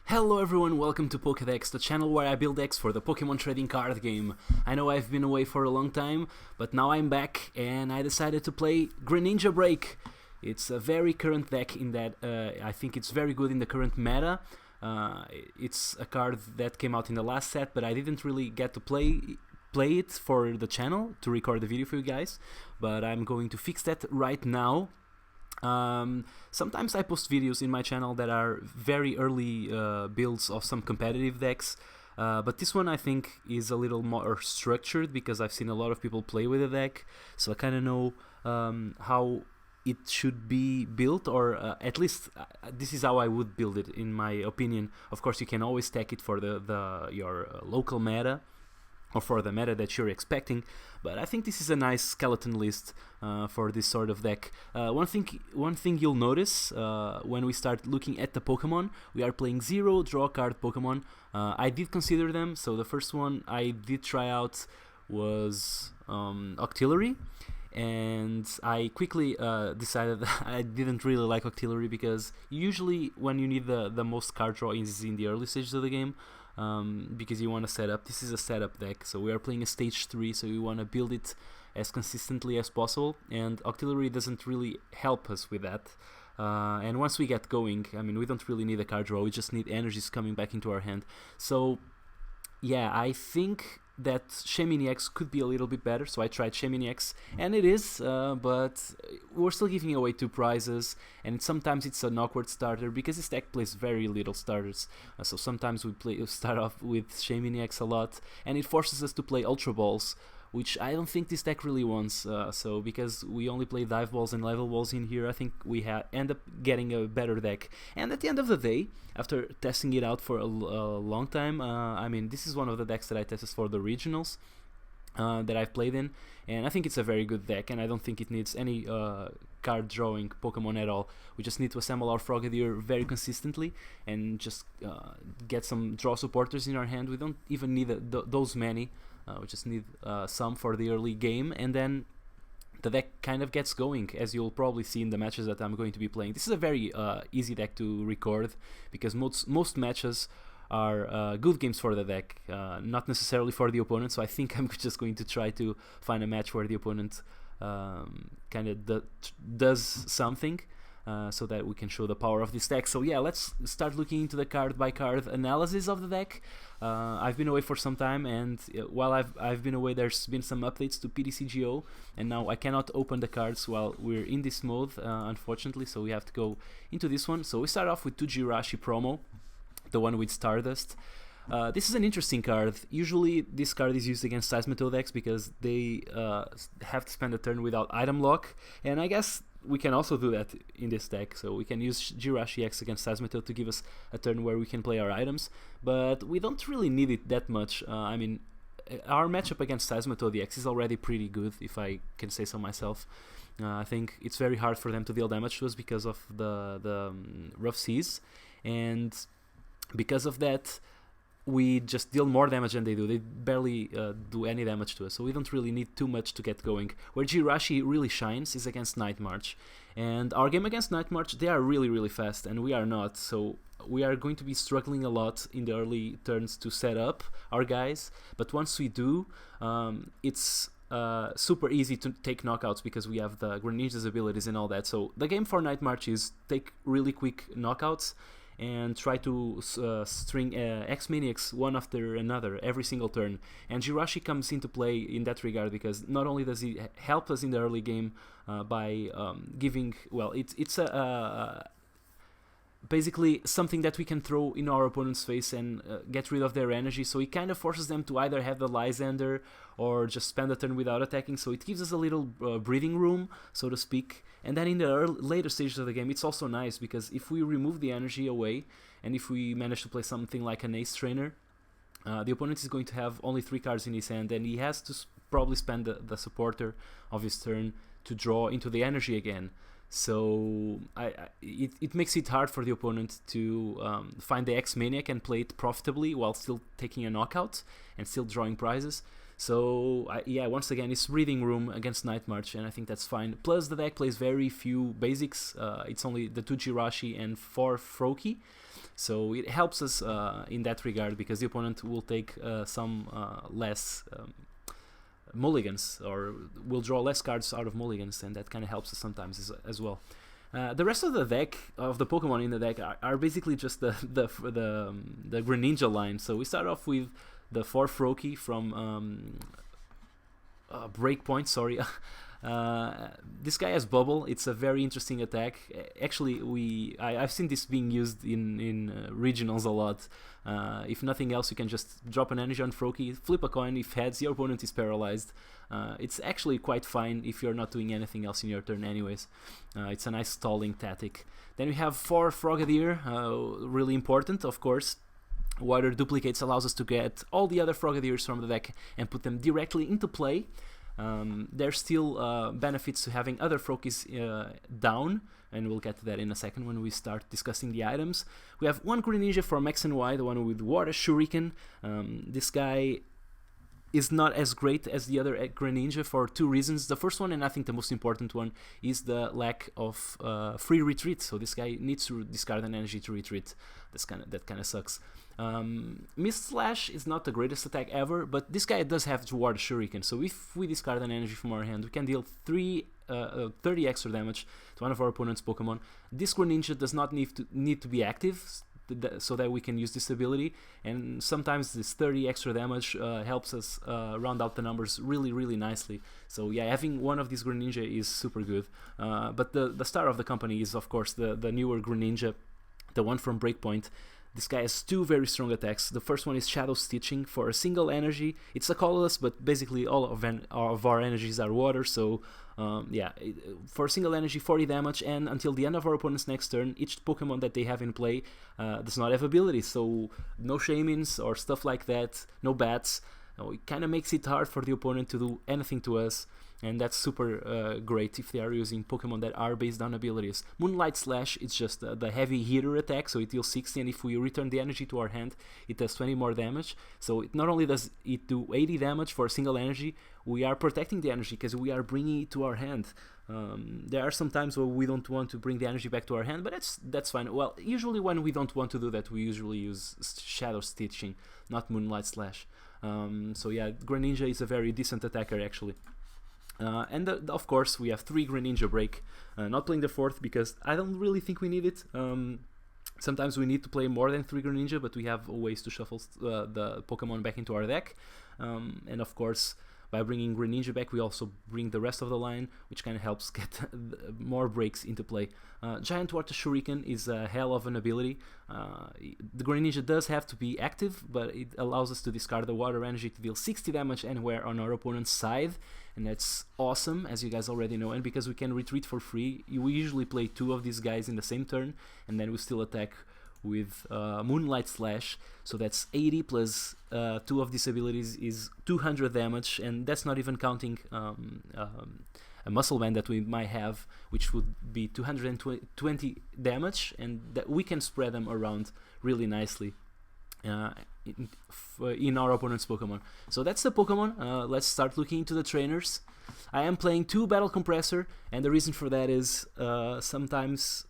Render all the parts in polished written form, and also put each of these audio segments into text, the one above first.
Hello everyone, welcome to Pokédex, the channel where I build decks for the Pokemon trading card game. I know I've been away for a long time, but now I'm back and I decided to play Greninja Break. It's a very current deck in that I think it's very good in the current meta. It's a card that came out in the last set, but I didn't really get to play it for the channel to record the video for you guys, but I'm going to fix that right now. Sometimes I post videos in my channel that are very early builds of some competitive decks, but this one I think is a little more structured because I've seen a lot of people play with the deck, so I kind of know how it should be built, or at least this is how I would build it in my opinion. Of course, you can always stack it for your local meta, or for the meta that you're expecting, but I think this is a nice skeleton list for this sort of deck. One thing you'll notice when we start looking at the Pokemon, we are playing 0 draw card Pokemon. I did consider them, so the first one I did try out was Octillery, and I quickly decided that I didn't really like Octillery because usually when you need the most card draw is in the early stages of the game. Because you want to set up. This is a setup deck, so we are playing a stage 3, so we want to build it as consistently as possible, and Octillery doesn't really help us with that. And once we get going, I mean, we don't really need a card draw, we just need energies coming back into our hand. So yeah, I think that Shaymin X could be a little bit better, so I tried Shaymin X, and it is, but we're still giving away 2 prizes, and sometimes it's an awkward starter because this deck plays very little starters, so sometimes we start off with Shaymin X a lot, and it forces us to play Ultra Balls, which I don't think this deck really wants, so because we only play Dive Balls and Level Balls in here, I think we end up getting a better deck. And at the end of the day, after testing it out for a long time, I mean, this is one of the decks that I tested for the regionals that I've played in, and I think it's a very good deck, and I don't think it needs any card drawing Pokemon at all. We just need to assemble our Frogadier very consistently and just get some draw supporters in our hand. We don't even need those many. We just need some for the early game, and then the deck kind of gets going, as you'll probably see in the matches that I'm going to be playing. This is a very easy deck to record because most matches are good games for the deck, not necessarily for the opponent, so I think I'm just going to try to find a match where the opponent kind of does something. So that we can show the power of this deck. So yeah, let's start looking into the card by card analysis of the deck. I've been away for some time, and while I've been away, there's been some updates to PTCGO, and now I cannot open the cards while we're in this mode, unfortunately, so we have to go into this one. So we start off with 2 Jirachi promo, the one with Stardust. This is an interesting card. Usually this card is used against Seismitoad decks because they have to spend a turn without item lock, and I guess we can also do that in this deck, so we can use Jirachi X against Seismitoad to give us a turn where we can play our items, but we don't really need it that much. I mean, our matchup against Seismitoad X is already pretty good, if I can say so myself. I think it's very hard for them to deal damage to us because of the Rough Seas, and because of that, we just deal more damage than they do. They barely do any damage to us, so we don't really need too much to get going. Where Jirachi really shines is against Night March, and our game against Night March, they are really fast, and we are not, so we are going to be struggling a lot in the early turns to set up our guys, but once we do, it's super easy to take knockouts because we have the Greninja's abilities and all that. So the game for Night March is take really quick knockouts and try to string X-Maniacs one after another every single turn. And Jirachi comes into play in that regard because not only does he help us in the early game by giving, well, it's basically something that we can throw in our opponent's face and get rid of their energy, so it kind of forces them to either have the Lysander or just spend a turn without attacking, so it gives us a little breathing room, so to speak. And then in the later stages of the game, it's also nice because if we remove the energy away and if we manage to play something like an Ace Trainer, the opponent is going to have only 3 cards in his hand, and he has to probably spend the supporter of his turn to draw into the energy again. So it makes it hard for the opponent to find the X-Maniac and play it profitably while still taking a knockout and still drawing prizes. So yeah, once again, it's breathing room against Night March, and I think that's fine. Plus, the deck plays very few basics. It's only the 2 Jirachi and 4 Froakie, so it helps us in that regard, because the opponent will take some less mulligans, or will draw less cards out of mulligans, and that kind of helps us sometimes as well. The rest of the deck, of the Pokemon in the deck, are basically just the Greninja line. So we start off with the 4 Froakie from Breakpoint, sorry. This guy has Bubble. It's a very interesting attack. Actually, I've seen this being used in regionals a lot. If nothing else, you can just drop an energy on Froakie, flip a coin. If heads, your opponent is paralyzed. It's actually quite fine if you're not doing anything else in your turn anyways. It's a nice stalling tactic. Then we have 4 Frogadier, really important, of course. Water Duplicates allows us to get all the other Frogadiers from the deck and put them directly into play. There's still benefits to having other Froakies down, and we'll get to that in a second when we start discussing the items. We have one Greninja from X and Y, the one with Water Shuriken. This guy is not as great as the other Greninja for 2 reasons. The first one, and I think the most important one, is the lack of free retreat. So this guy needs to discard an energy to retreat. That kind of sucks. Mist Slash is not the greatest attack ever, but this guy does have Water Shuriken. So if we discard an energy from our hand, we can deal 30 extra damage to one of our opponent's Pokemon. This Greninja does not need to be active, so that we can use this ability, and sometimes this 30 extra damage helps us round out the numbers really nicely. So yeah, having one of these Greninja is super good. But the star of the company is, of course, the newer Greninja, the one from Breakpoint. This guy has 2 very strong attacks. The first one is Shadow Stitching for a single energy. It's a colorless, but basically all of our energies are water, so yeah, for a single energy, 40 damage, and until the end of our opponent's next turn, each Pokemon that they have in play does not have abilities, so no Shamins or stuff like that, no bats. It kind of makes it hard for the opponent to do anything to us, and that's super great if they are using Pokemon that are based on abilities. Moonlight Slash is just the heavy hitter attack, so it deals 60, and if we return the energy to our hand, it does 20 more damage. So it not only does it do 80 damage for a single energy, we are protecting the energy because we are bringing it to our hand. There are some times where we don't want to bring the energy back to our hand, but that's fine. Well, usually when we don't want to do that, we usually use Shadow Stitching, not Moonlight Slash. So yeah, Greninja is a very decent attacker actually. And of course we have 3 Greninja Break. Not playing the 4th because I don't really think we need it. Sometimes we need to play more than 3 Greninja, but we have ways to shuffle the Pokemon back into our deck. And of course, by bringing Greninja back, we also bring the rest of the line, which kind of helps get more breaks into play. Giant Water Shuriken is a hell of an ability. The Greninja does have to be active, but it allows us to discard the water energy to deal 60 damage anywhere on our opponent's side, and that's awesome, as you guys already know. And because we can retreat for free, we usually play 2 of these guys in the same turn, and then we still attack with Moonlight Slash, so that's 80 plus 2 of these abilities is 200 damage, and that's not even counting a Muscle Band that we might have, which would be 220 damage, and that we can spread them around really nicely in our opponent's Pokemon. So that's the Pokemon. Let's start looking into the trainers. I am playing 2 Battle Compressor, and the reason for that is sometimes,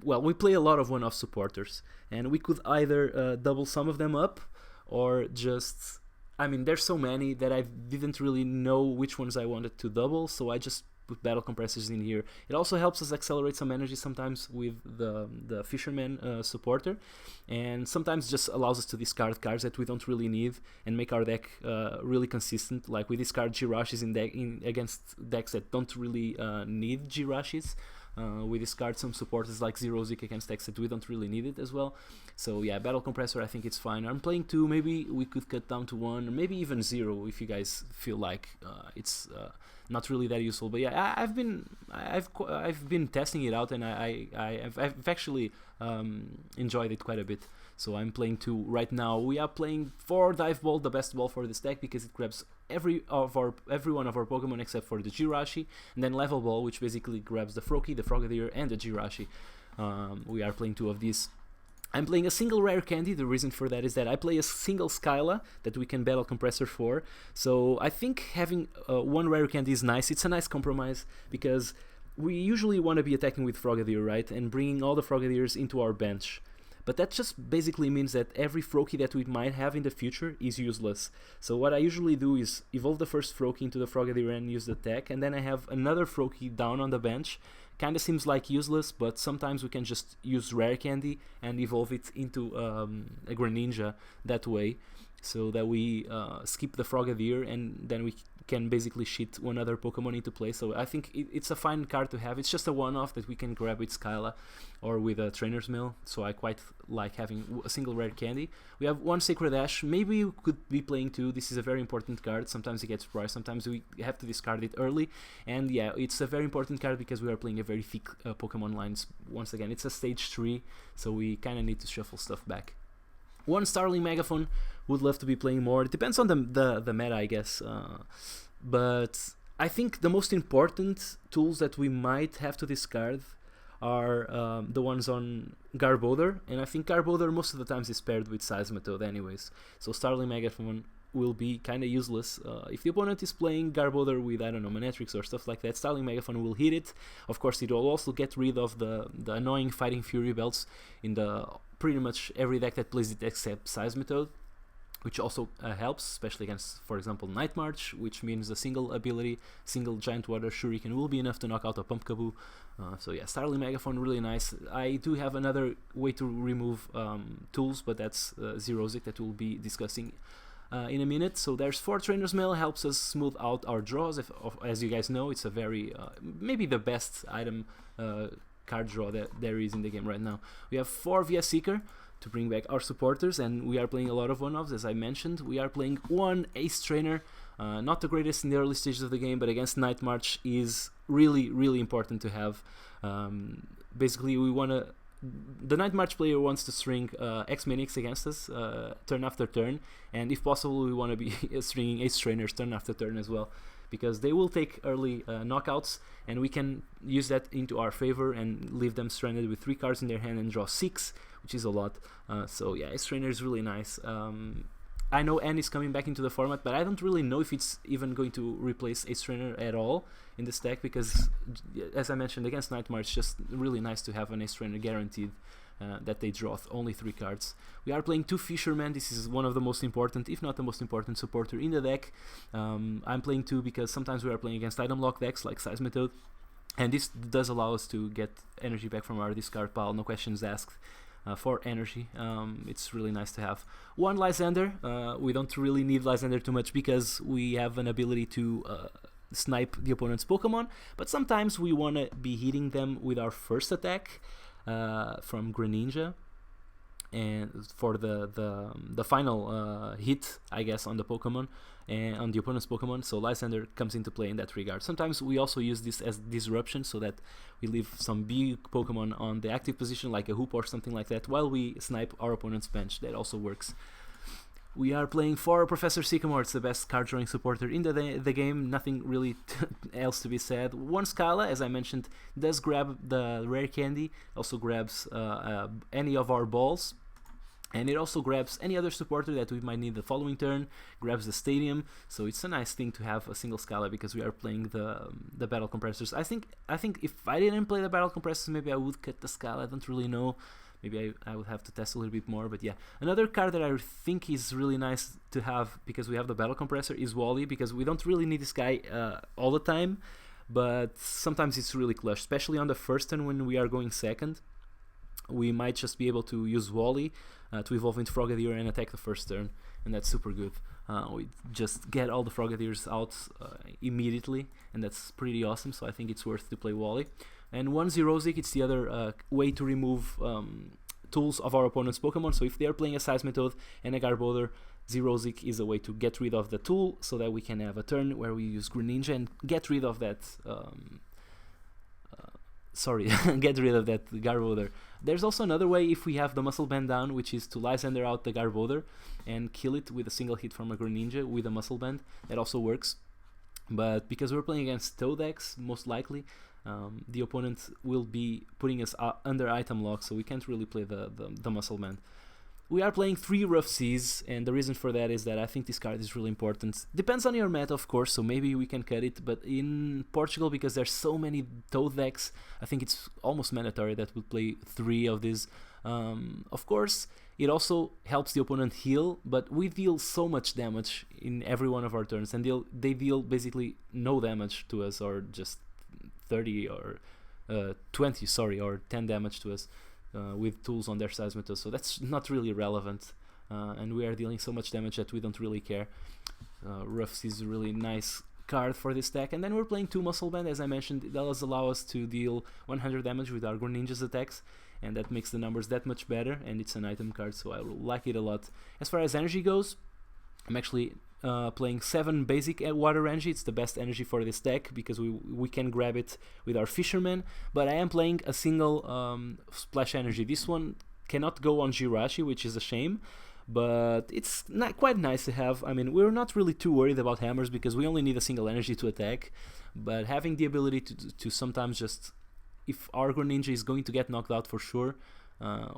well, we play a lot of one-off supporters, and we could either double some of them up, or just, I mean, there's so many that I didn't really know which ones I wanted to double, so I just put Battle Compressors in here. It also helps us accelerate some energy sometimes with the Fisherman supporter, and sometimes just allows us to discard cards that we don't really need and make our deck really consistent. Like we discard Jirashis against decks that don't really need Jirashis. We discard some supporters like Zero Zik against decks that we don't really need it as well. So yeah, Battle Compressor, I think it's fine. I'm playing 2, maybe we could cut down to 1, or maybe even 0 if you guys feel like it's not really that useful. But yeah, I've been testing it out, and I've actually enjoyed it quite a bit. So I'm playing 2 right now. We are playing 4 Dive Ball, the best ball for this deck, because it grabs every one of our Pokemon except for the Jirachi, and then Level Ball, which basically grabs the Froakie, the Frogadier, and the Jirachi. We are playing 2 of these. I'm playing a single rare candy. The reason for that is that I play a single Skyla that we can battle compressor for. So I think having one rare candy is nice. It's a nice compromise because we usually want to be attacking with Frogadier, right? And bringing all the Frogadiers into our bench. But that just basically means that every Froakie that we might have in the future is useless. So what I usually do is evolve the first Froakie into the Frogadier and use the attack, and then I have another Froakie down on the bench. Kinda seems like useless, but sometimes we can just use Rare Candy and evolve it into a Greninja that way, so that we skip the Frogadier and then we can basically shit one other Pokemon into play. So I think it's a fine card to have. It's just a one-off that we can grab with Skyla or with a Trainer's Mill, so I quite like having a single rare candy. We have one Sacred Ash. Maybe we could be playing two. This is a very important card. Sometimes it gets priced, sometimes we have to discard it early, and yeah, it's a very important card because we are playing a very thick Pokemon lines. Once again, it's a stage 3, so we kind of need to shuffle stuff back. One Starling Megaphone, would love to be playing more. It depends on the meta, I guess. But I think the most important tools that we might have to discard are the ones on Garbodor, and I think Garbodor most of the times is paired with Seismitoad anyways. So Starling Megaphone will be kind of useless. If the opponent is playing Garbodor with, I don't know, Manectrics or stuff like that, Starling Megaphone will hit it. Of course, it will also get rid of the annoying Fighting Fury belts in the pretty much every deck that plays it except Seismitoad, which also helps, especially against, for example, Night March, which means a single ability, single Giant Water Shuriken will be enough to knock out a Pumpkaboo. So yeah, Starling Megaphone, really nice. I do have another way to remove tools, but that's Xerosic that we'll be discussing in a minute. So there's 4 Trainer's Mail, helps us smooth out our draws. As you guys know, it's a very, maybe the best item card draw that there is in the game right now. We have 4 via Seeker to bring back our supporters, and we are playing a lot of one-offs, as I mentioned. We are playing one Ace Trainer, not the greatest in the early stages of the game, but against Night March is really, really important to have. Basically, the Night March player wants to string X-Minix against us turn after turn, and if possible we want to be stringing Ace Trainers turn after turn as well, because they will take early knockouts, and we can use that into our favor and leave them stranded with 3 cards in their hand and draw 6, which is a lot. So yeah, Ace Trainer is really nice. I know N is coming back into the format, but I don't really know if it's even going to replace Ace Trainer at all in this deck, because as I mentioned, against Night March, it's just really nice to have an Ace Trainer guaranteed that they draw only 3 cards. We are playing 2 Fishermen. This is one of the most important, if not the most important supporter in the deck. I'm playing 2 because sometimes we are playing against item lock decks like Seismitoad, and this does allow us to get energy back from our discard pile, no questions asked. For energy, it's really nice to have. 1 Lysander. We don't really need Lysander too much because we have an ability to snipe the opponent's Pokemon, but sometimes we want to be hitting them with our first attack from Greninja, and for the final hit, I guess, on the Pokemon and on the opponent's Pokemon. So Lysander comes into play in that regard. Sometimes we also use this as disruption, so that we leave some big Pokemon on the active position, like a Hoop or something like that, while we snipe our opponent's bench. That also works. We are playing for Professor Sycamore. It's the best card drawing supporter in the game. Nothing really else to be said. 1 Scala, as I mentioned, does grab the rare candy. Also grabs any of our balls. And it also grabs any other supporter that we might need the following turn, grabs the stadium, so it's a nice thing to have a single Scala because we are playing the battle compressors. I think if I didn't play the battle compressors, maybe I would cut the Scala. I don't really know. Maybe I would have to test a little bit more, but yeah. Another card that I think is really nice to have because we have the battle compressor is Wally, because we don't really need this guy all the time, but sometimes it's really clutch, especially on the first turn when we are going second. We might just be able to use Wally to evolve into Frogadier and attack the first turn, and that's super good. We just get all the Frogadiers out immediately, and that's pretty awesome, so I think it's worth to play Wally. And 1 Xerosic, it's the other way to remove tools of our opponent's Pokemon. So if they are playing a Seismitoad and a Garbodor, Xerosic is a way to get rid of the tool, so that we can have a turn where we use Greninja and get rid of that get rid of that Garbodor. There's also another way if we have the Muscle Band down, which is to Lysander out the Garbodor and kill it with a single hit from a Greninja with a Muscle Band. That also works. But because we're playing against Toad decks, most likely, the opponent will be putting us under item lock, so we can't really play the Muscle Man. We are playing 3 Rough Seas, and the reason for that is that I think this card is really important. Depends on your meta, of course, so maybe we can cut it, but in Portugal, because there's so many Toad decks, I think it's almost mandatory that we play 3 of these. Of course, it also helps the opponent heal, but we deal so much damage in every one of our turns, and they deal basically no damage to us, or just 30 or 20, sorry, or 10 damage to us. With tools on their Seismitos, so that's not really relevant, and we are dealing so much damage that we don't really care. Rough is a really nice card for this deck, and then we're playing 2 Muscle Band, as I mentioned. That does allow us to deal 100 damage with our Greninja's attacks, and that makes the numbers that much better, and it's an item card, so I like it a lot. As far as energy goes, I'm actually playing 7 basic water energy. It's the best energy for this deck because we can grab it with our Fisherman, but I am playing a single splash energy. This one cannot go on Jirachi, which is a shame, but it's not quite nice to have. I mean, we're not really too worried about hammers because we only need a single energy to attack, but having the ability to sometimes just, if our Greninja is going to get knocked out for sure,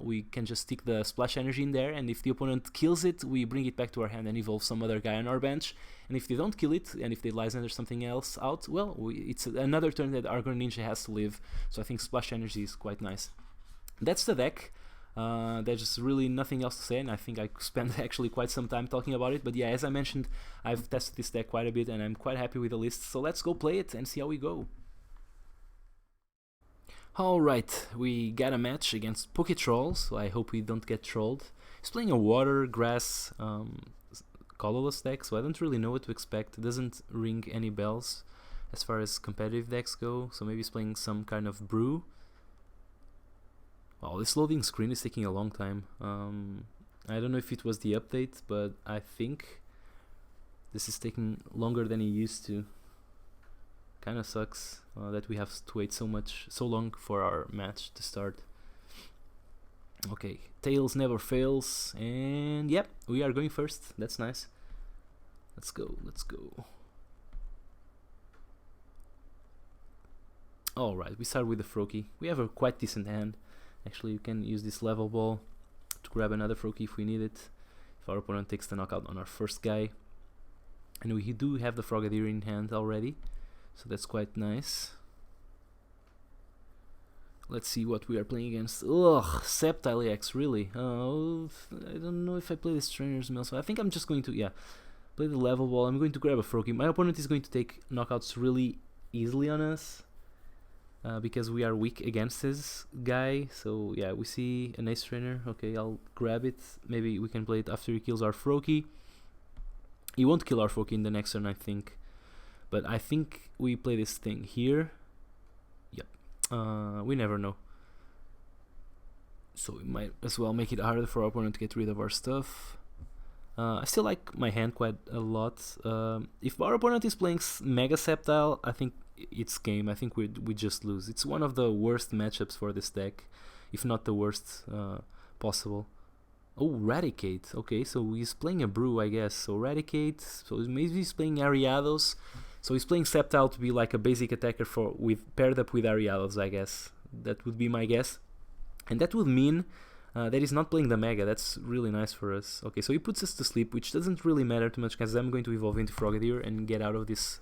we can just stick the splash energy in there, and if the opponent kills it, we bring it back to our hand and evolve some other guy on our bench. And if they don't kill it, and if they Lysander something else out, well, it's another turn that our Greninja has to live. So I think splash energy is quite nice. That's the deck. There's just really nothing else to say, and I think I spent actually quite some time talking about it. But yeah, as I mentioned, I've tested this deck quite a bit, and I'm quite happy with the list. So let's go play it and see how we go. Alright, we got a match against Poketroll, so I hope we don't get trolled. He's playing a water, grass, colorless deck, so I don't really know what to expect. It doesn't ring any bells as far as competitive decks go, so maybe he's playing some kind of brew. Wow, this loading screen is taking a long time. I don't know if it was the update, but I think this is taking longer than it used to. Kinda sucks that we have to wait so long for our match to start. Okay, Tails never fails, and yep, we are going first. That's nice. Let's go. Alright, we start with the Froakie. We have a quite decent hand. Actually, you can use this level ball to grab another Froakie if we need it, if our opponent takes the knockout on our first guy. And we do have the Frogadier in hand already, so that's quite nice. Let's see what we are playing against. Ugh, Sceptile EX, really? Oh, I don't know if I play this Trainer's Mail, so I think I'm just going to, play the level ball. I'm going to grab a Froakie. My opponent is going to take knockouts really easily on us, because we are weak against his guy. So yeah, we see an Ace Trainer. Okay, I'll grab it. Maybe we can play it after he kills our Froakie. He won't kill our Froakie in the next turn, I think. But I think we play this thing here. Yep. We never know. So we might as well make it harder for our opponent to get rid of our stuff. I still like my hand quite a lot. If our opponent is playing Mega Sceptile, I think it's game. I think we just lose. It's one of the worst matchups for this deck, if not the worst possible. Oh, Raticate. Okay, so he's playing a Brew, I guess. So Raticate. So maybe he's playing Ariados. So he's playing Sceptile to be like a basic attacker paired up with Ariados, I guess. That would be my guess. And that would mean that he's not playing the Mega. That's really nice for us. Okay, so he puts us to sleep, which doesn't really matter too much because I'm going to evolve into Frogadier and get out of this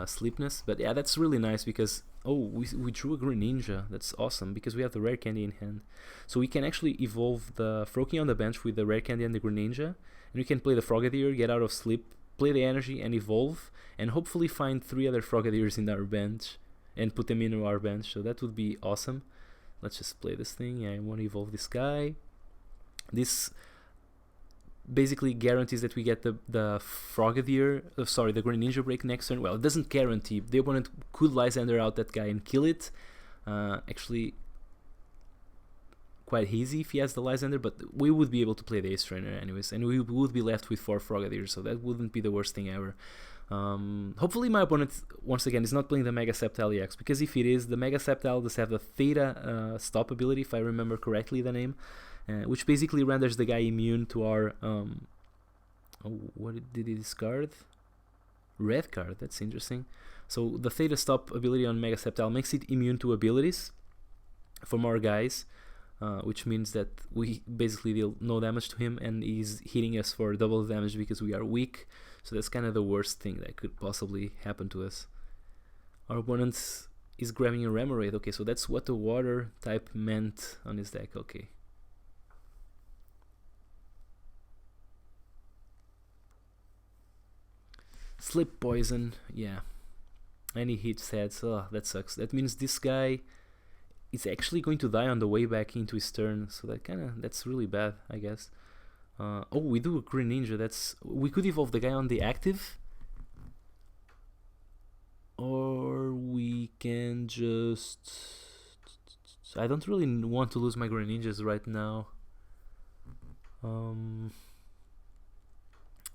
sleepness. But yeah, that's really nice because we drew a Greninja. That's awesome because we have the rare candy in hand, so we can actually evolve the Froakie on the bench with the rare candy and the Greninja, and we can play the Frogadier, get out of sleep, play the energy and evolve, and hopefully find 3 other Frogadiers in our bench and put them into our bench. So that would be awesome. Let's just play this thing. I want to evolve this guy. This basically guarantees that we get the Frogadier, the Greninja Break next turn. Well, it doesn't guarantee. The opponent could Lysander out that guy and kill it. Actually, quite easy if he has the Lysander, but we would be able to play the Ace Trainer anyways, and we would be left with 4 Frogadiers, so that wouldn't be the worst thing ever. Hopefully my opponent, once again, is not playing the Mega Sceptile EX, because if it is, the Mega Sceptile does have the Theta stop ability, if I remember correctly the name, which basically renders the guy immune to our... what did he discard? Red card, that's interesting. So the Theta Stop ability on Mega Sceptile makes it immune to abilities from our guys, which means that we basically deal no damage to him, and he's hitting us for double damage because we are weak. So that's kind of the worst thing that could possibly happen to us. Our opponent is grabbing a Remoraid. Okay, so that's what the water type meant on his deck. Okay. Slip Poison, yeah. And he hits heads. Oh, that sucks. That means this guy is actually going to die on the way back into his turn. So that's really bad, I guess. Oh, we do a Greninja. We could evolve the guy on the active, or we can just. I don't really want to lose my Greninjas right now.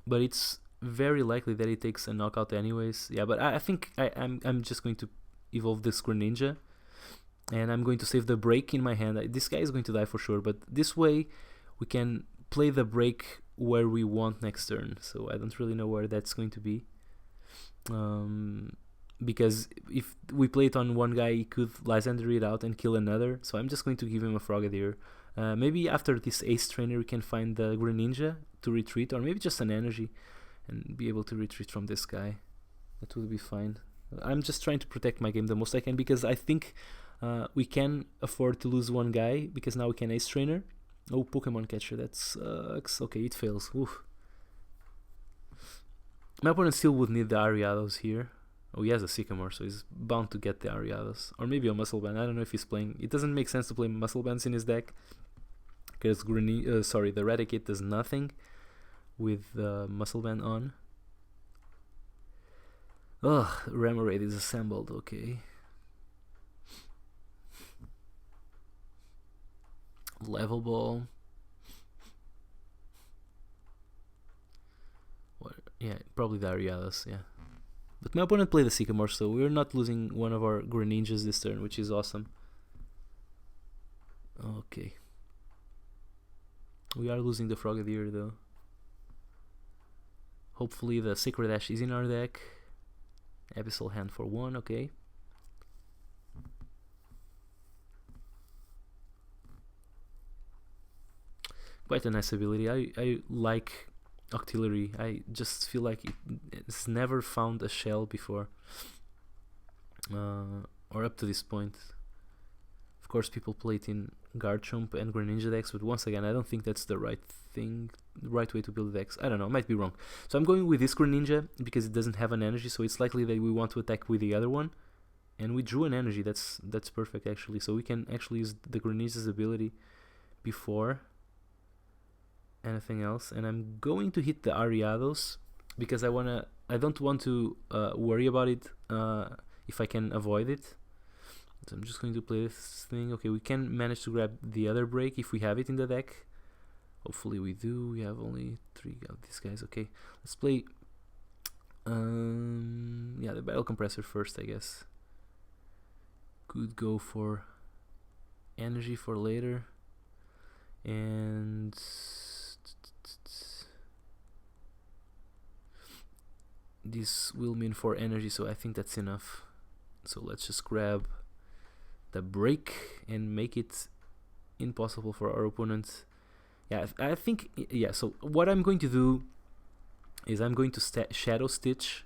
But it's very likely that he takes a knockout anyways. Yeah, but I think I'm just going to evolve this Greninja, and I'm going to save the break in my hand. This guy is going to die for sure, but this way we can play the break where we want next turn. So I don't really know where that's going to be, because if we play it on one guy, he could Lysander it out and kill another. So I'm just going to give him a Frogadier. Maybe after this Ace Trainer we can find the Greninja to retreat, or maybe just an energy and be able to retreat from this guy. That will be fine. I'm just trying to protect my game the most I can, because I think we can afford to lose one guy, because now we can Ace Trainer. Oh, Pokemon Catcher, that sucks. Okay, it fails. Oof. My opponent still would need the Ariados here. Oh, he has a Sycamore, so he's bound to get the Ariados. Or maybe a Muscle Band. I don't know if he's playing. It doesn't make sense to play Muscle Bands in his deck, because the Eradicate does nothing with the Muscle Band on. Ugh, Remoraid is assembled, okay. Level Ball. What? Yeah, probably the Ariados, yeah. But my opponent played the Sycamore, so we're not losing one of our Greninjas this turn, which is awesome. Okay. We are losing the Frogadier though. Hopefully the Sacred Ash is in our deck. Abyssal Hand for 1, okay. Quite a nice ability. I like Octillery. I just feel like it's never found a shell before, or up to this point. Of course, people play it in Garchomp and Greninja decks, but once again, I don't think that's the right way to build decks. I don't know, I might be wrong. So I'm going with this Greninja because it doesn't have an energy, so it's likely that we want to attack with the other one. And we drew an energy. That's perfect actually. So we can actually use the Greninja's ability before anything else. And I'm going to hit the Ariados because I don't want to worry about it if I can avoid it. So I'm just going to play this thing. Okay, we can manage to grab the other break if we have it in the deck. Hopefully we do. We have only 3 of these guys. Okay, let's play the Battle Compressor first, I guess. Could go for energy for later. And this will mean 4 energy, so I think that's enough. So let's just grab the break and make it impossible for our opponent. Yeah, I think, yeah, so what I'm going to do is I'm going to Shadow Stitch,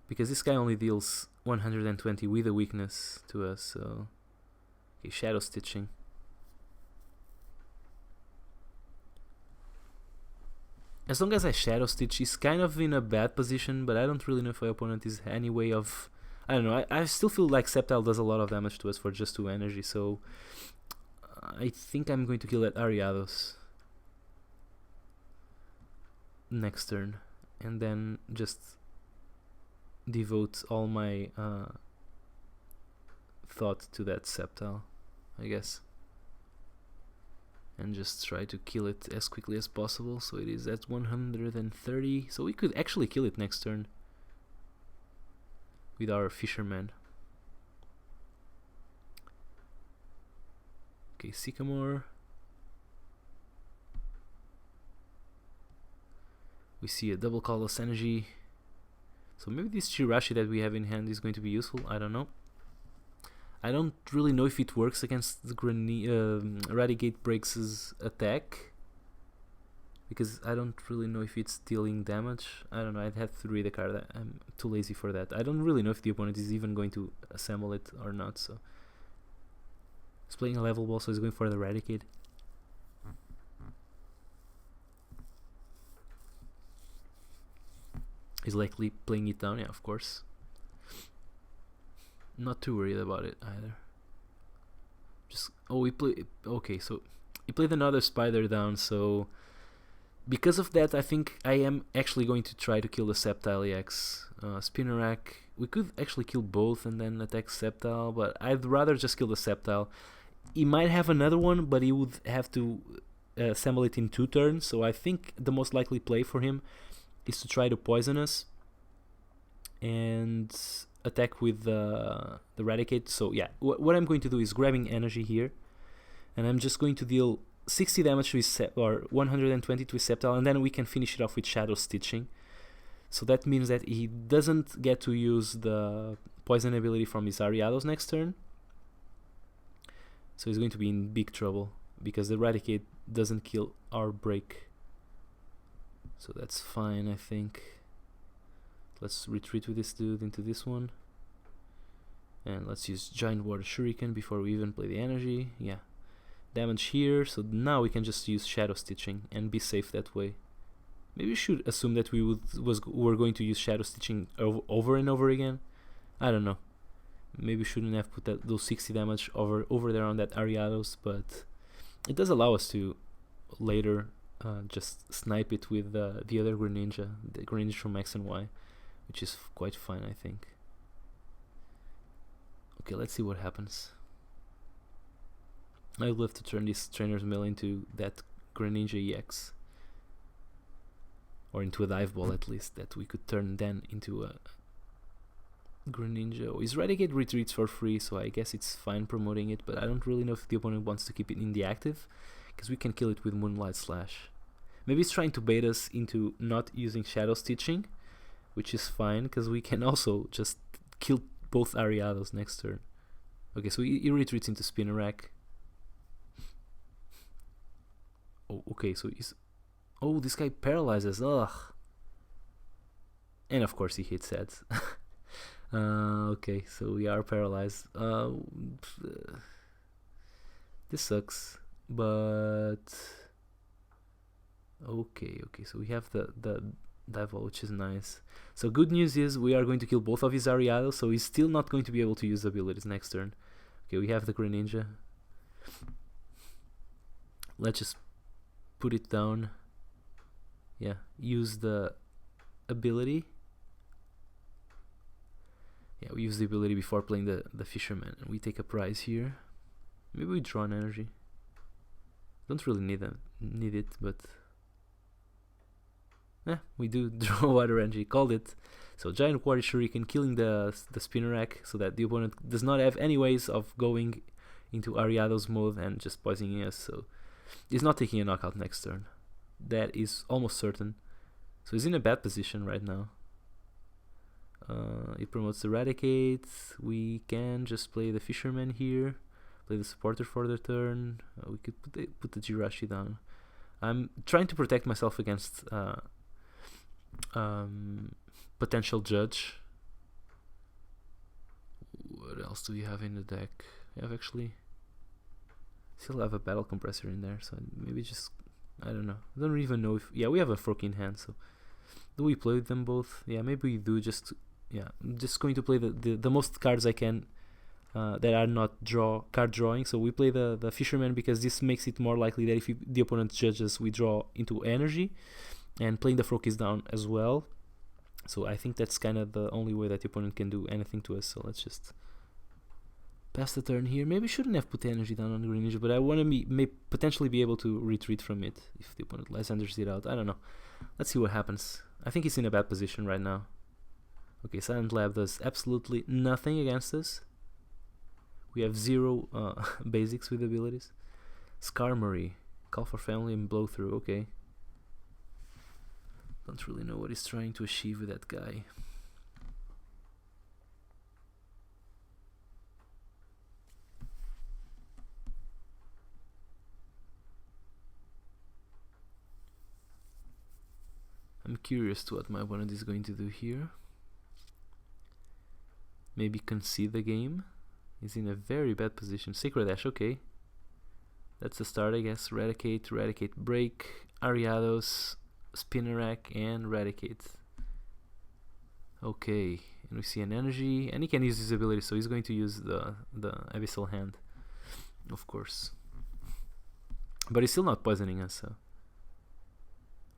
because this guy only deals 120 with a weakness to us, so okay, Shadow Stitching. As long as I Shadow Stitch, he's kind of in a bad position, but I don't really know if my opponent is any way of... I don't know, I still feel like Sceptile does a lot of damage to us for just 2 energy, so I think I'm going to kill that Ariados next turn, and then just devote all my thought to that Sceptile, I guess, and just try to kill it as quickly as possible. So it is at 130, so we could actually kill it next turn with our Fisherman. Okay, Sycamore. We see a double Colorless Energy. So maybe this Jirachi that we have in hand is going to be useful. I don't know. I don't really know if it works against the Eradicate Breaks' attack, because I don't really know if it's dealing damage. I don't know, I'd have to read the card. I'm too lazy for that. I don't really know if the opponent is even going to assemble it or not, so... He's playing a level ball, so he's going for the Eradicate. He's likely playing it down, yeah, of course. Not too worried about it either. Just... Oh, he played... Okay, so... He played another Spider down, so... Because of that, I think I am actually going to try to kill the Sceptile EX. Spinnerack... We could actually kill both and then attack Sceptile, but I'd rather just kill the Sceptile. He might have another one, but he would have to assemble it in 2 turns, so I think the most likely play for him is to try to poison us and attack with the Eradicate. So yeah, what I'm going to do is grabbing energy here, and I'm just going to deal 60 damage to his or 120 to his Sceptile, and then we can finish it off with Shadow Stitching. So that means that he doesn't get to use the poison ability from his Ariados next turn. So he's going to be in big trouble because the Eradicate doesn't kill our break. So that's fine, I think. Let's retreat with this dude into this one. And let's use Giant Water Shuriken before we even play the energy. Yeah. Damage here, so now we can just use Shadow Stitching and be safe that way. Maybe we should assume that we're going to use Shadow Stitching over and over again. I don't know. Maybe we shouldn't have put those 60 damage over there on that Ariados, but it does allow us to later just snipe it with the other Greninja, the Greninja from X and Y, which is quite fun, I think. Okay, let's see what happens. I would love to turn this Trainer's Mail into that Greninja EX. Or into a Dive Ball at least, that we could turn then into a Greninja. Oh, his Eradicate retreats for free, so I guess it's fine promoting it, but I don't really know if the opponent wants to keep it in the active, because we can kill it with Moonlight Slash. Maybe he's trying to bait us into not using Shadow Stitching, which is fine, because we can also just kill both Ariados next turn. Okay, so he retreats into Spinnerack. Oh, okay, so he's... Oh, this guy paralyzes, ugh. And of course he hits that. Okay, so we are paralyzed. This sucks, but... Okay, so we have the Dive Ball, which is nice. So good news is we are going to kill both of his Ariados, so he's still not going to be able to use abilities next turn. Okay, we have the Greninja. Let's just put it down. Yeah, use the ability. Yeah, we use the ability before playing the Fisherman, and we take a prize here. Maybe we draw an energy. Don't really need it, but yeah, we do draw water energy. Called it. So Giant Water Shuriken killing the Spinnerack, so that the opponent does not have any ways of going into Ariados mode and just poisoning us. So he's not taking a knockout next turn. That is almost certain. So he's in a bad position right now. He promotes Eradicate. We can just play the Fisherman here. Play the Supporter for the turn. We could put the Jirachi down. I'm trying to protect myself against potential Judge. What else do we have in the deck? We have actually still have a Battle Compressor in there, so maybe just... I don't know. I don't even know if... Yeah, we have a Fork in hand, so... Do we play with them both? Yeah, maybe we do. Just... Yeah, I'm just going to play the most cards I can that are not card drawing. So we play the Fisherman because this makes it more likely that if the opponent judges, we draw into energy. And playing the Fork is down as well. So I think that's kind of the only way that the opponent can do anything to us. So let's just... pass the turn here. Maybe shouldn't have put energy down on the Greninja, but I want to potentially be able to retreat from it if the opponent Lysanders it out. I don't know. Let's see what happens. I think he's in a bad position right now. Okay, Silent Lab does absolutely nothing against us. We have 0 basics with abilities. Skarmory, Call for Family and Blow Through. Okay. Don't really know what he's trying to achieve with that guy. curious to what my opponent is going to do here. Maybe concede the game. He's in a very bad position. Sacred Ash, okay. That's the start, I guess. Eradicate, Break, Ariados, Spinnerack, and Eradicate. Okay, and we see an energy, and he can use his ability, so he's going to use the Abyssal Hand, of course. But he's still not poisoning us, so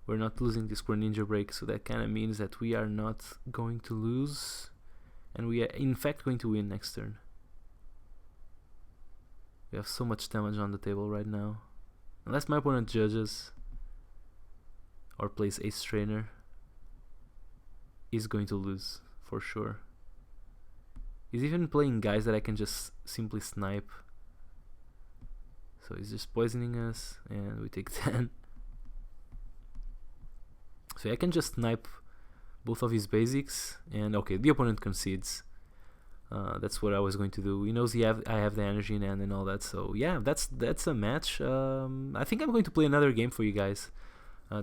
we're not losing this Greninja Break, so that kind of means that we are not going to lose, and we are in fact going to win next turn. We have so much damage on the table right now. Unless my opponent judges or plays Ace Trainer, he's going to lose for sure. He's even playing guys that I can just simply snipe. So he's just poisoning us, and we take 10. So I can just snipe both of his basics, and okay, the opponent concedes. That's what I was going to do. He knows I have the energy in hand and all that. So yeah, that's a match. I think I'm going to play another game for you guys.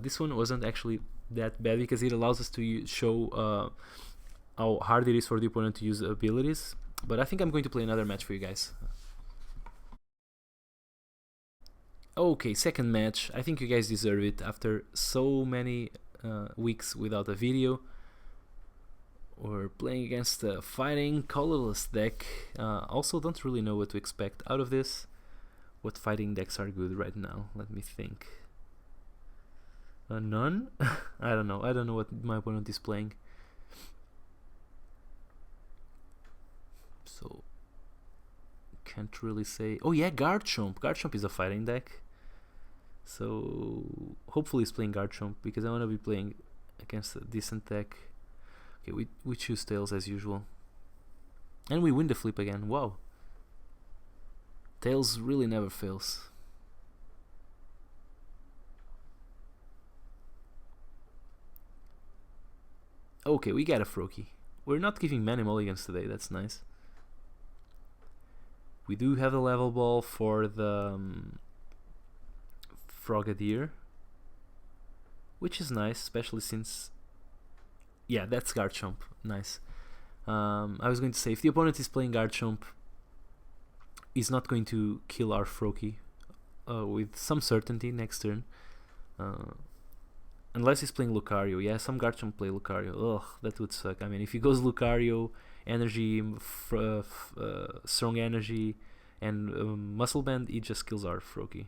This one wasn't actually that bad because it allows us to show how hard it is for the opponent to use abilities. But I think I'm going to play another match for you guys. Okay, second match. I think you guys deserve it after so many weeks without a video. We're playing against a fighting colorless deck. Also don't really know what to expect out of this. What fighting decks are good right now? Let me think. None? I don't know what my opponent is playing. So can't really say. Oh yeah, Garchomp. Garchomp is a fighting deck. So hopefully he's playing Garchomp because I want to be playing against a decent deck. Okay, we choose Tails as usual. And we win the flip again. Wow. Tails really never fails. Okay, we got a Froakie. We're not giving many mulligans today, that's nice. We do have a level ball for the Frogadier, which is nice, especially since... Yeah, that's Garchomp. Nice. I was going to say, if the opponent is playing Garchomp, he's not going to kill our Froakie with some certainty next turn. Unless he's playing Lucario. Yeah, some Garchomp play Lucario. Ugh, that would suck. I mean, if he goes Lucario, energy, strong energy, and Muscle Band, he just kills our Froakie.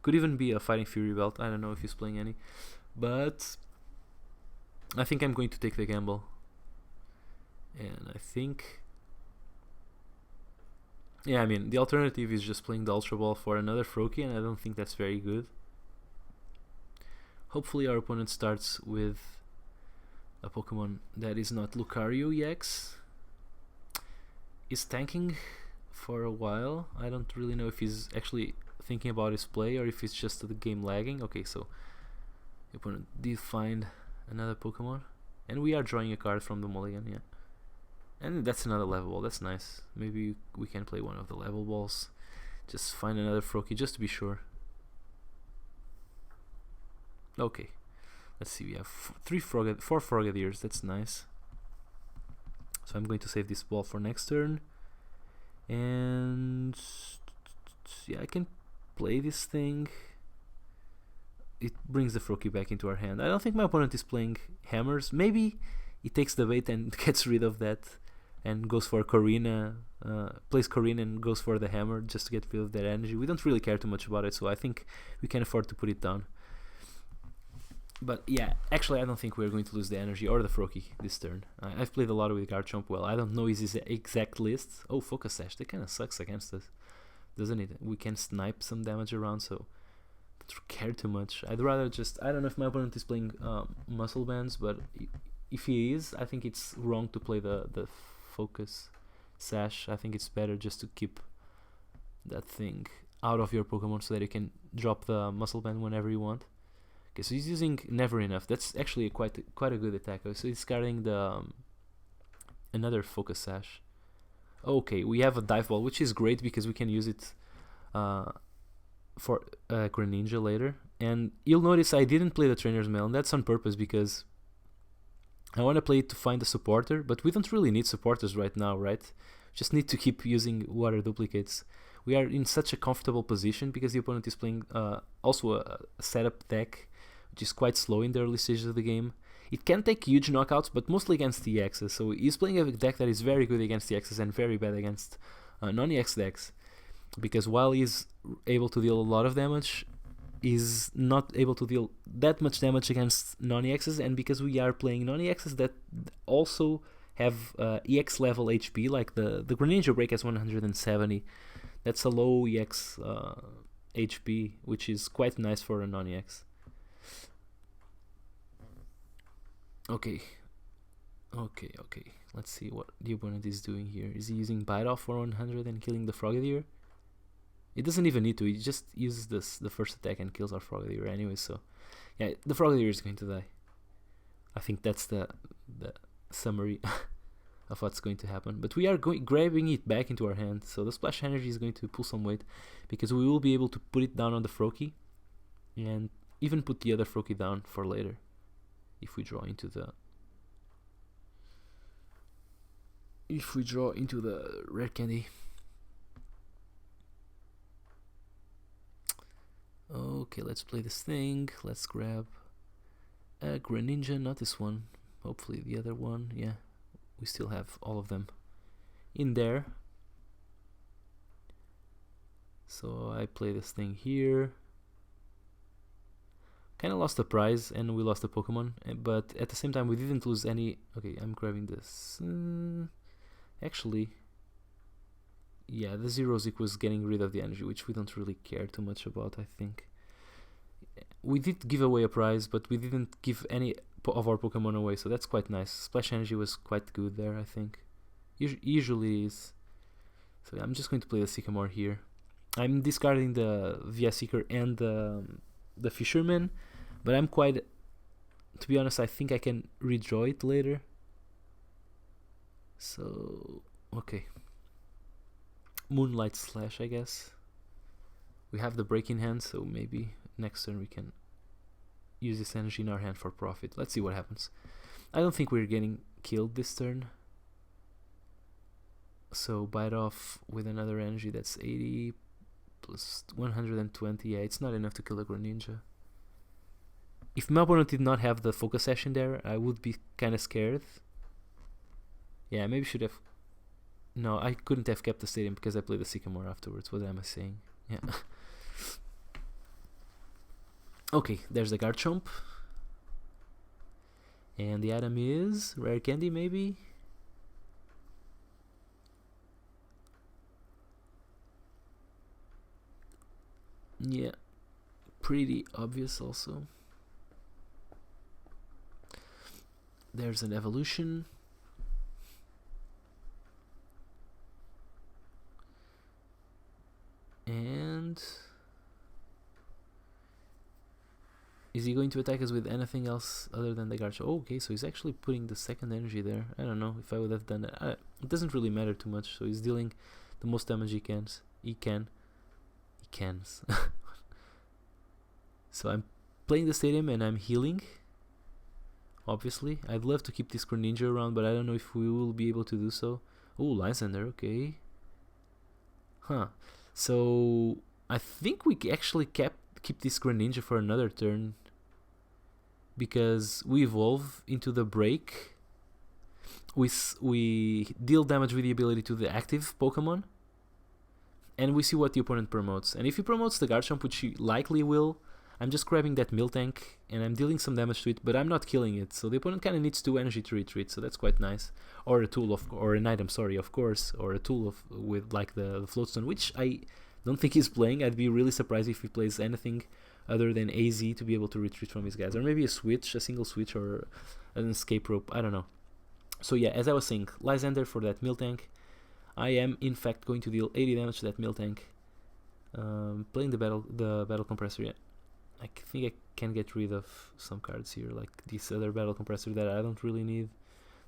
Could even be a Fighting Fury Belt. I don't know if he's playing any. But I think I'm going to take the gamble. And I think... Yeah, I mean, the alternative is just playing the Ultra Ball for another Froakie, and I don't think that's very good. Hopefully our opponent starts with a Pokemon that is not Lucario EX. He's tanking for a while. I don't really know if he's actually thinking about his play or if it's just the game lagging. Okay, so the opponent did find another Pokemon. And we are drawing a card from the mulligan, yeah. And that's another level ball, that's nice. Maybe we can play one of the level balls. Just find another Froakie just to be sure. Okay, let's see, we have 4 Frogadiers, that's nice. So I'm going to save this ball for next turn. And yeah, I can play this thing. It brings the Froakie back into our hand. I don't think my opponent is playing hammers. Maybe he takes the bait and gets rid of that and goes for Corina, plays Corina and goes for the hammer just to get rid of that energy. We don't really care too much about it, so I think we can afford to put it down. But yeah, actually I don't think we're going to lose the energy or the Froakie this turn. I've played a lot with Garchomp. Well, I don't know his exact list. Oh, Focus Sash, that kind of sucks against us, doesn't it? We can snipe some damage around, so don't care too much. I'd rather just... I don't know if my opponent is playing Muscle Bands, but if he is, I think it's wrong to play the Focus Sash. I think it's better just to keep that thing out of your Pokemon so that you can drop the Muscle Band whenever you want. Okay, so he's using Never Enough. That's actually quite a good attack. So he's carrying the another Focus Sash. Okay, we have a Dive Ball, which is great because we can use it for Greninja later. And you'll notice I didn't play the Trainer's Mail, and that's on purpose because I want to play it to find a supporter, but we don't really need supporters right now, right? Just need to keep using water duplicates. We are in such a comfortable position because the opponent is playing also a setup deck, which is quite slow in the early stages of the game. It can take huge knockouts, but mostly against the EXs. So he's playing a deck that is very good against the EXs and very bad against non-EX decks. Because while he's able to deal a lot of damage, he's not able to deal that much damage against non-EXs. And because we are playing non-EXs that also have EX level HP, like the Greninja Break has 170. That's a low EX HP, which is quite nice for a non-EX. Okay. Let's see what the opponent is doing here. Is he using Bite Off for 100 and killing the Frogadier? It doesn't even need to. He just uses the first attack and kills our Frogadier anyway. So, yeah, the Frogadier is going to die. I think that's the summary of what's going to happen. But we are grabbing it back into our hand. So the Splash Energy is going to pull some weight because we will be able to put it down on the Froakie and even put the other Froakie down for later if we draw into the rare candy. Okay, let's play this thing. Let's grab a Greninja, not this one. Hopefully the other one. Yeah, we still have all of them in there. So I play this thing here. Kind of lost the prize and we lost the Pokemon, but at the same time we didn't lose any. Okay, I'm grabbing this. Actually, yeah, the Zero-Zik was getting rid of the energy, which we don't really care too much about, I think. We did give away a prize, but we didn't give any of our Pokemon away, so that's quite nice. Splash Energy was quite good there, I think. Usually is. So yeah, I'm just going to play the Sycamore here. I'm discarding the Via Seeker and the Fisherman, but I'm quite... To be honest, I think I can redraw it later. So, okay. Moonlight Slash, I guess. We have the break in hand, so maybe next turn we can use this energy in our hand for profit. Let's see what happens. I don't think we're getting killed this turn. So Bite Off with another energy, that's 80 plus 120. Yeah, it's not enough to kill the Greninja. If my opponent did not have the Focus Sash in there, I would be kind of scared. Yeah, maybe should have... No, I couldn't have kept the stadium because I played the Sycamore afterwards. What am I saying? Yeah. Okay, there's the Garchomp. And the item is Rare Candy, maybe? Yeah, pretty obvious also. There's an evolution. And is he going to attack us with anything else other than the Garchomp? Oh, okay, so he's actually putting the second energy there. I don't know if I would have done that. It doesn't really matter too much. So he's dealing the most damage he can. So I'm playing the stadium and I'm healing. Obviously, I'd love to keep this Greninja around, but I don't know if we will be able to do so. Oh, Lysander, okay. Huh. So I think we actually keep this Greninja for another turn because we evolve into the break. We deal damage with the ability to the active Pokemon, and we see what the opponent promotes. And if he promotes the Garchomp, which he likely will, I'm just grabbing that Miltank and I'm dealing some damage to it, but I'm not killing it. So the opponent kind of needs 2 energy to retreat, so that's quite nice. Or a tool or an item, sorry, of course, or a tool with like the Floatstone, which I don't think he's playing. I'd be really surprised if he plays anything other than AZ to be able to retreat from his guys, or maybe a single switch, or an escape rope. I don't know. So yeah, as I was saying, Lysander for that Miltank. I am in fact going to deal 80 damage to that Miltank. Playing the battle compressor. Yeah, I think I can get rid of some cards here, like this other battle compressor that I don't really need.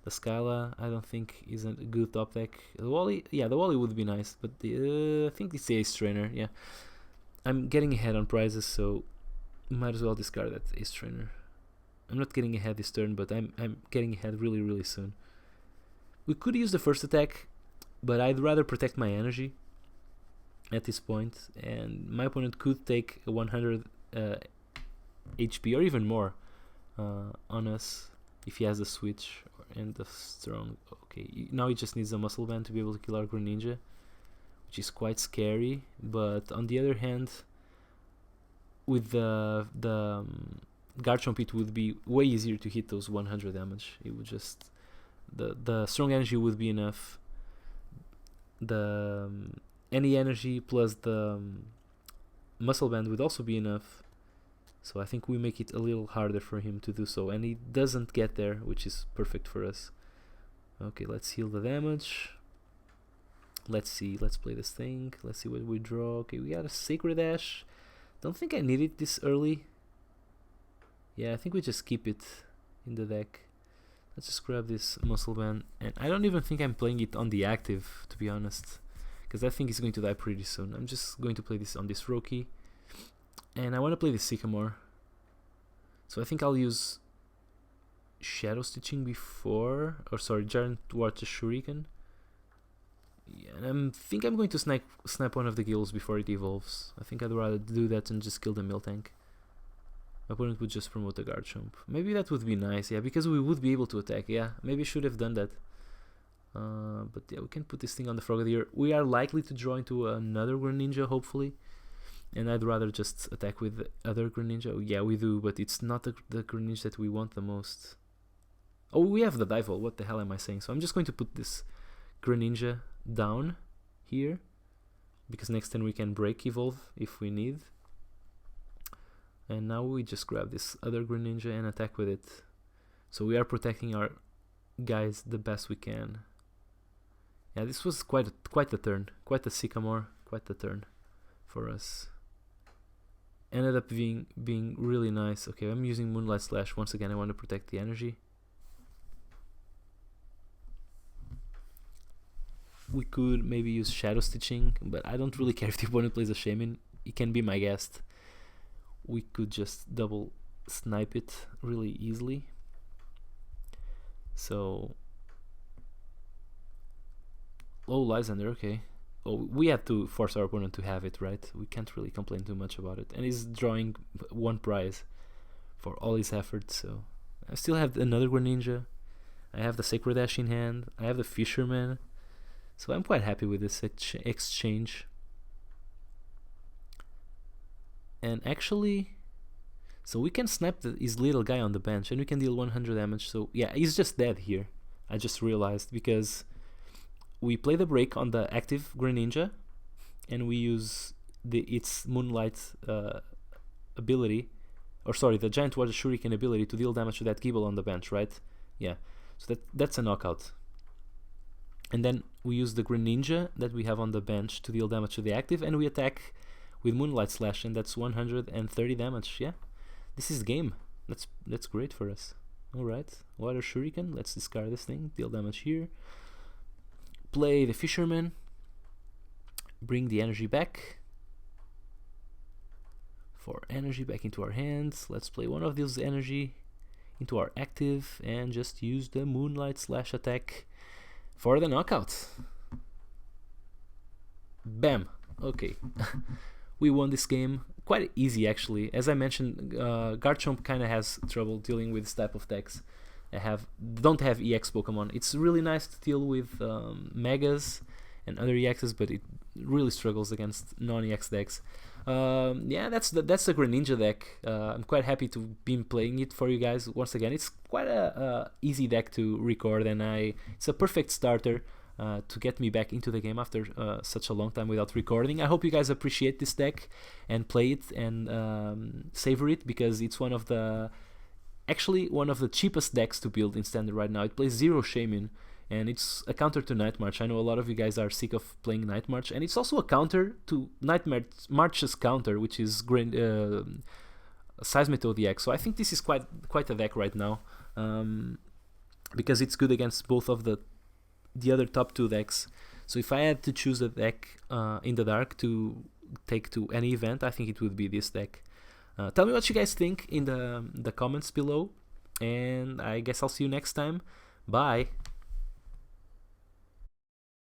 The Skyla, I don't think is a good top deck. The Wally, yeah, the Wally would be nice, but I think it's the Ace Trainer. Yeah, I'm getting ahead on prizes, so might as well discard that Ace Trainer. I'm not getting ahead this turn, but I'm getting ahead really soon. We could use the first attack, but I'd rather protect my energy at this point, and my opponent could take a 100 HP or even more on us if he has the switch and the strong. Okay, now he just needs a muscle band to be able to kill our Greninja, which is quite scary. But on the other hand, with the Garchomp, it would be way easier to hit those 100 damage. It would just the strong energy would be enough. The any energy plus the muscle band would also be enough. So I think we make it a little harder for him to do so, and he doesn't get there, which is perfect for us. Okay, let's heal the damage. Let's see, let's play this thing. Let's see what we draw. Okay, we got a Sacred Ash. Don't think I need it this early. Yeah, I think we just keep it in the deck. Let's just grab this muscle band, and I don't even think I'm playing it on the active, to be honest, because I think he's going to die pretty soon. I'm just going to play this on this Roki, and I want to play the Sycamore, so I think I'll use Shadow Stitching before, or sorry, Giant Water Shuriken. Yeah, and I think I'm going to snipe one of the gills before it evolves. I think I'd rather do that than just kill the Miltank. My opponent would just promote the Garchomp. Maybe that would be nice, yeah, because we would be able to attack. Yeah, maybe I should have done that. But yeah, we can put this thing on the Frogadier. We are likely to draw into another Greninja, hopefully. And I'd rather just attack with the other Greninja. Oh, yeah, we do, but it's not the Greninja that we want the most. Oh, we have the Dival. What the hell am I saying? So I'm just going to put this Greninja down here, because next turn we can break evolve if we need. And now we just grab this other Greninja and attack with it. So we are protecting our guys the best we can. Yeah, this was quite a turn, quite a Sycamore, quite a turn for us. Ended up being really nice. Okay, I'm using Moonlight Slash once again. I want to protect the energy. We could maybe use Shadow Stitching, but I don't really care if the opponent plays a Shaman. He can be my guest. We could just double snipe it really easily. So, oh, Lysander, okay. Oh, we have to force our opponent to have it, right? We can't really complain too much about it. And he's drawing one prize for all his efforts, so I still have another Greninja. I have the Sacred Ash in hand. I have the Fisherman. So I'm quite happy with this exchange. And actually, so we can snipe his little guy on the bench and we can deal 100 damage. So yeah, he's just dead here. I just realized, because we play the break on the active Greninja and we use its Moonlight ability, or sorry, the Giant Water Shuriken ability to deal damage to that Gible on the bench, right? Yeah, so that's a knockout. And then we use the Greninja that we have on the bench to deal damage to the active, and we attack with Moonlight Slash, and that's 130 damage. Yeah, this is game. That's great for us. Alright, Water Shuriken, let's discard this thing, deal damage here. Play the Fisherman, bring the energy back. For energy back into our hands, let's play one of those energy into our active and just use the Moonlight Slash attack for the knockout. Bam! Okay. We won this game. Quite easy, actually. As I mentioned, Garchomp kind of has trouble dealing with this type of decks. Don't have EX Pokemon. It's really nice to deal with Megas and other EXs, but it really struggles against non-EX decks. Yeah, that's the Greninja deck. I'm quite happy to be playing it for you guys once again. It's quite a easy deck to record, and it's a perfect starter to get me back into the game after such a long time without recording. I hope you guys appreciate this deck and play it and savor it, because it's one of the cheapest decks to build in Standard right now. It plays 0 Shaman, and it's a counter to Night March. I know a lot of you guys are sick of playing Night March, and it's also a counter to Night March's counter, which is Seismitoad EX. So I think this is quite a deck right now, because it's good against both of the other top 2 decks. So if I had to choose a deck in the dark to take to any event, I think it would be this deck. Tell me what you guys think in the comments below. and I guess I'll see you next time. Bye.